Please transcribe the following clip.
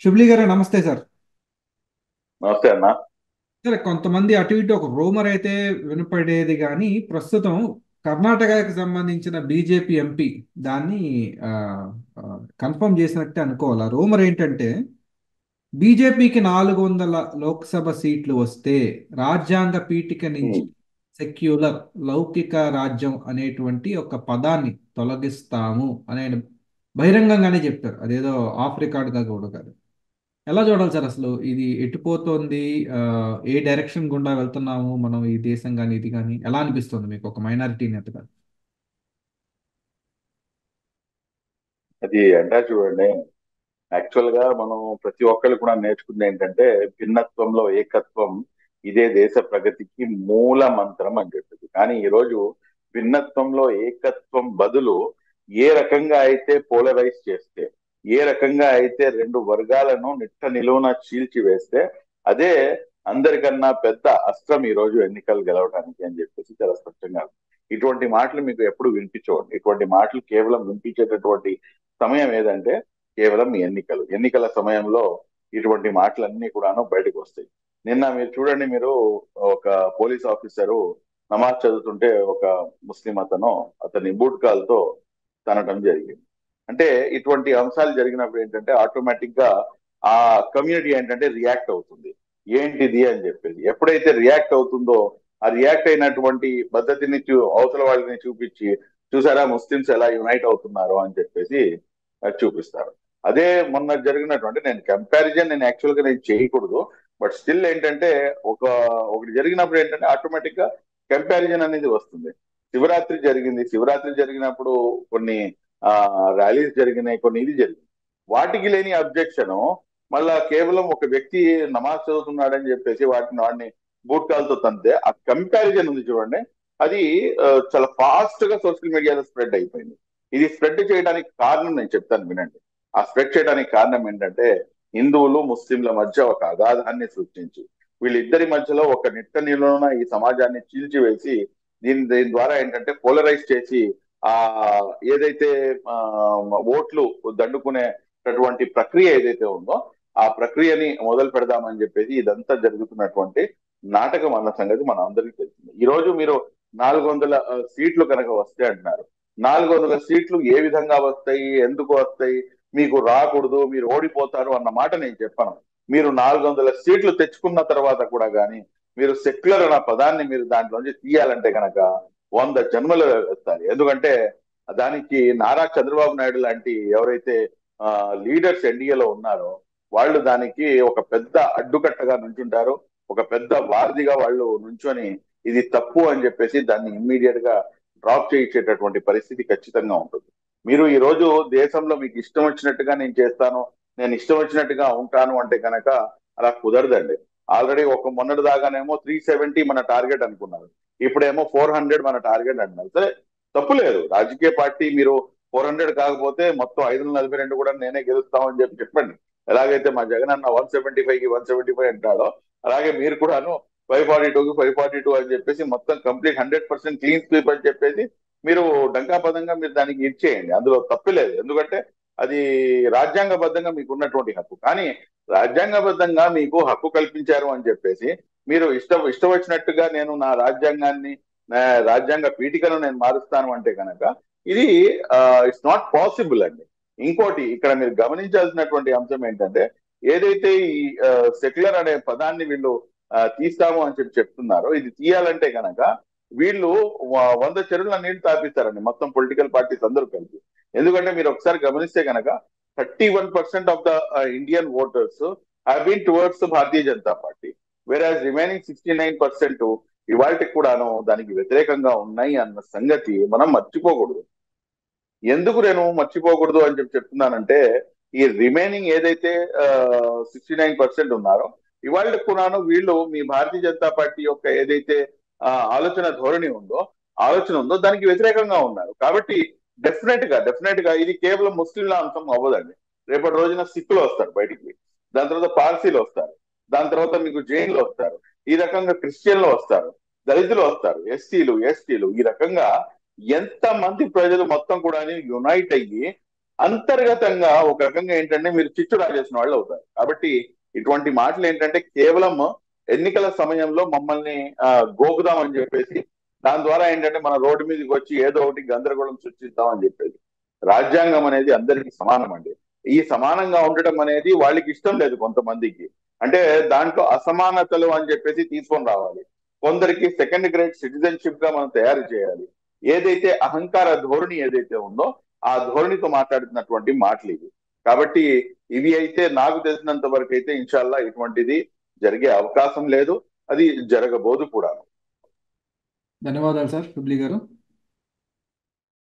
శుభ్లీ గారు నమస్తే సార్. నమస్తే అన్న. సరే, కొంతమంది అటు ఇటు ఒక రూమర్ అయితే వినపడేది కానీ ప్రస్తుతం కర్ణాటకకి సంబంధించిన బీజేపీ ఎంపీ దాన్ని ఆ, ఆ, కన్ఫర్మ్ చేసినట్టే అనుకోవాలి. ఆ రూమర్ ఏంటంటే బీజేపీకి 400 లోక్సభ సీట్లు వస్తే రాజ్యాంగ పీఠిక నుంచి ఉమ్, సెక్యులర్ లౌకిక రాజ్యం అనేటువంటి ఒక పదాన్ని తొలగిస్తాము అని ఆయన బహిరంగంగానే చెప్పారు. అదేదో ఆఫ్ రికార్డ్గా కూడా కాదు. ఎలా చూడాలి సార్ అసలు ఇది ఎటుపోతోంది? ఆ, ఏ డైరెక్షన్ గుండా వెళ్తున్నాము మనం, ఈ దేశం కానీ ఇది కానీ ఎలా అనిపిస్తుంది మీకు ఒక మైనారిటీ నేతగా? అది అంటారు చూడండి. యాక్చువల్ గా మనం ప్రతి ఒక్కళ్ళు కూడా నేర్చుకుంది ఏంటంటే భిన్నత్వంలో ఏకత్వం, ఇదే దేశ ప్రగతికి మూల మంత్రం అని చెప్పింది. కానీ ఈ రోజు భిన్నత్వంలో ఏకత్వం బదులు ఏ రకంగా అయితే పోలరైజ్ చేస్తే, ఏ రకంగా అయితే రెండు వర్గాలను నిట్ట నిలువున చీల్చి వేస్తే అదే అందరికన్నా పెద్ద అస్త్రం ఈ రోజు ఎన్నికలు గెలవడానికి అని చెప్పేసి చాలా స్పష్టంగా ఉంది. ఇటువంటి మాటలు మీకు ఎప్పుడు వినిపించవండి. ఇటువంటి మాటలు కేవలం వినిపించేటటువంటి సమయం ఏదంటే కేవలం ఎన్నికల సమయంలో ఇటువంటి మాటలన్నీ కూడాను బయటకు వస్తాయి. నిన్న మీరు చూడండి, మీరు ఒక పోలీస్ ఆఫీసరు నమాజ్ చదువుతుంటే ఒక ముస్లిం అతని బూట్ కాల్తో తనటం జరిగింది. అంటే ఇటువంటి అంశాలు జరిగినప్పుడు ఏంటంటే ఆటోమేటిక్ గా ఆ కమ్యూనిటీ ఏంటంటే రియాక్ట్ అవుతుంది. ఏంటిది అని చెప్పేసి ఎప్పుడైతే రియాక్ట్ అవుతుందో, ఆ రియాక్ట్ అయినటువంటి పద్ధతిని అవతల వాళ్ళని చూపించి, చూసారా ముస్లిమ్స్ ఎలా యునైట్ అవుతున్నారు అని చెప్పేసి చూపిస్తారు. అదే మొన్న జరిగినటువంటి, నేను యాక్చువల్ గా నేను చేయకూడదు, బట్ స్టిల్ ఏంటంటే ఒక ఒకటి జరిగినప్పుడు ఏంటంటే ఆటోమేటిక్ గా కంపారిజన్ అనేది వస్తుంది. శివరాత్రి జరిగినప్పుడు కొన్ని ఆ ర్యాలీస్ జరిగినాయి, కొన్ని ఇది జరిగింది. వాటికి లేని అబ్జెక్షన్ మళ్ళా కేవలం ఒక వ్యక్తి నమాజ్ చదువుతున్నాడని చెప్పేసి వాడిని బూట్ కాల్తో తంతే ఆ కంపారిజన్ ఉంది చూడండి. అది చాలా ఫాస్ట్ గా సోషల్ మీడియాలో స్ప్రెడ్ అయిపోయింది. ఇది స్ప్రెడ్ చేయడానికి కారణం నేను చెప్తాను వినండి. ఆ స్ప్రెడ్ చేయడానికి కారణం ఏంటంటే హిందువులు ముస్లింల మధ్య ఒక అగాధాన్ని సృష్టించి వీళ్ళిద్దరి మధ్యలో ఒక నిట్ట నిలువున ఈ సమాజాన్ని చీల్చివేసి దీని ద్వారా ఏంటంటే పోలరైజ్ చేసి ఆ ఏదైతే ఆ ఓట్లు దండుకునేటటువంటి ప్రక్రియ ఏదైతే ఉందో ఆ ప్రక్రియని మొదలు పెడదామని చెప్పేసి ఇదంతా జరుగుతున్నటువంటి నాటకం అన్న సంగతి మన అందరికీ తెలిసింది. ఈ రోజు మీరు 400 సీట్లు కనుక వస్తే అంటున్నారు. 400 సీట్లు ఏ విధంగా వస్తాయి, ఎందుకు వస్తాయి, మీకు రాకూడదు, మీరు ఓడిపోతారు అన్న మాట నేను చెప్పను. మీరు 400 సీట్లు తెచ్చుకున్న తర్వాత కూడా కానీ మీరు సెక్యులర్ అన్న పదాన్ని మీరు దాంట్లోంచి తీయాలంటే కనుక 100 జన్మలు వేస్తారు. ఎందుకంటే దానికి నారా చంద్రబాబు నాయుడు లాంటి ఎవరైతే లీడర్స్ ఎన్డీఏలో ఉన్నారో వాళ్ళు దానికి ఒక పెద్ద అడ్డుకట్టగా నుంచుంటారు. ఒక పెద్ద వారధిగా వాళ్ళు నుంచొని ఇది తప్పు అని చెప్పేసి దాన్ని ఇమ్మీడియట్ గా డ్రాప్ చేయించేటటువంటి పరిస్థితి ఖచ్చితంగా ఉంటుంది. మీరు ఈ రోజు దేశంలో మీకు ఇష్టం వచ్చినట్టుగా నేను చేస్తాను, నేను ఇష్టం వచ్చినట్టుగా ఉంటాను అంటే కనుక అలా కుదరదండి. ఆల్రెడీ ఒక మొన్నటి దాకానేమో 370 మన టార్గెట్ అనుకున్నారు, ఇప్పుడేమో 400 మన టార్గెట్ అంటున్నారు. సరే, తప్పు లేదు. రాజకీయ పార్టీ మీరు 400 కాకపోతే మొత్తం 542 కూడా నేనే గెలుస్తామని చెప్పండి. ఎలాగైతే మా జగన్ అన్న 175 కి 175 అంటాడో అలాగే మీరు కూడాను 542 కి 542 అని చెప్పేసి మొత్తం కంప్లీట్ 100% క్లీన్ స్వీప్ అని చెప్పేసి మీరు డంకాపదంగా మీరు దానికి ఇచ్చేయండి. అందులో తప్పులేదు. ఎందుకంటే అది రాజ్యాంగబద్ధంగా మీకు ఉన్నటువంటి హక్కు. కానీ రాజ్యాంగబద్ధంగా మీకు హక్కు కల్పించారు అని చెప్పేసి మీరు ఇష్టం వచ్చినట్టుగా నేను నా రాజ్యాంగాన్ని, నా రాజ్యాంగ పీఠికను నేను మారుస్తాను అంటే కనుక ఇది ఇట్స్ నాట్ పాసిబుల్ అండి. ఇంకోటి ఇక్కడ మీరు గమనించాల్సినటువంటి అంశం ఏంటంటే ఏదైతే ఈ సెక్యులర్ అనే పదాన్ని వీళ్ళు తీస్తాము అని చెప్తున్నారో, ఇది తీయాలంటే కనుక వీళ్ళు 100 చెరువుల నీళ్లు తాపిస్తారండి మొత్తం పొలిటికల్ పార్టీస్ అందరూ కలిసి. ఎందుకంటే మీరు ఒకసారి గమనిస్తే కనుక 31% of the Indian voters have been towards Bharatiya Janata Party, whereas remaining 69% ఇవాళకి కూడాను దానికి వ్యతిరేకంగా ఉన్నాయి అన్న సంగతి మనం మర్చిపోకూడదు. ఎందుకు నేను మర్చిపోకూడదు అని చెప్తున్నానంటే ఈ రిమైనింగ్ ఏదైతే 69% ఉన్నారో ఇవాళ కూడాను వీళ్ళు మీ భారతీయ జనతా పార్టీ యొక్క ఏదైతే ఆలోచన ధోరణి ఉందో, ఆలోచన ఉందో దానికి వ్యతిరేకంగా ఉన్నారు. కాబట్టి డెఫినెట్ గా ఇది కేవలం ముస్లింల అంశం అవ్వదండి. రేపటి రోజున సిక్కులు వస్తారు బయటికి, దాని తర్వాత పార్సీలు వస్తారు, దాని తర్వాత మీకు జైన్లు వస్తారు, ఈ రకంగా క్రిస్టియన్లు వస్తారు, దళితులు వస్తారు, ఎస్సీలు ఎస్టీలు, ఈ రకంగా ఎంత మంది ప్రజలు మొత్తం కూడా యునైట్ అయ్యి అంతర్గతంగా ఒక రకంగా ఏంటంటే మీరు చిచ్చు రాజేసిన వాళ్ళు అవుతారు. కాబట్టి ఇటువంటి మాటలు ఏంటంటే కేవలం ఎన్నికల సమయంలో మమ్మల్ని గోకుదామని చెప్పేసి, దాని ద్వారా ఏంటంటే మన రోడ్డు మీదకి వచ్చి ఏదో ఒకటి గందరగోళం సృష్టిద్దామని చెప్పేసి. రాజ్యాంగం అనేది అందరికీ సమానం అండి. ఈ సమానంగా ఉండటం అనేది వాళ్ళకి ఇష్టం లేదు కొంతమందికి. అంటే దాంట్లో అసమానతలు అని చెప్పేసి తీసుకొని రావాలి. కొందరికి సెకండ్ గ్రేడ్ సిటిజన్షిప్ గా మనం తయారు చేయాలి. ఏదైతే అహంకార ధోరణి ఏదైతే ఉందో ఆ ధోరణితో మాట్లాడుతున్నటువంటి మాటలు ఇవి. కాబట్టి ఇవి అయితే నాకు తెలిసినంత వరకు అయితే ఇన్షాల్లా ఇటువంటిది జరిగే అవకాశం లేదు, అది జరగబోదు కూడా. ధన్యవాదాలు సార్ షుబ్లీ గారు.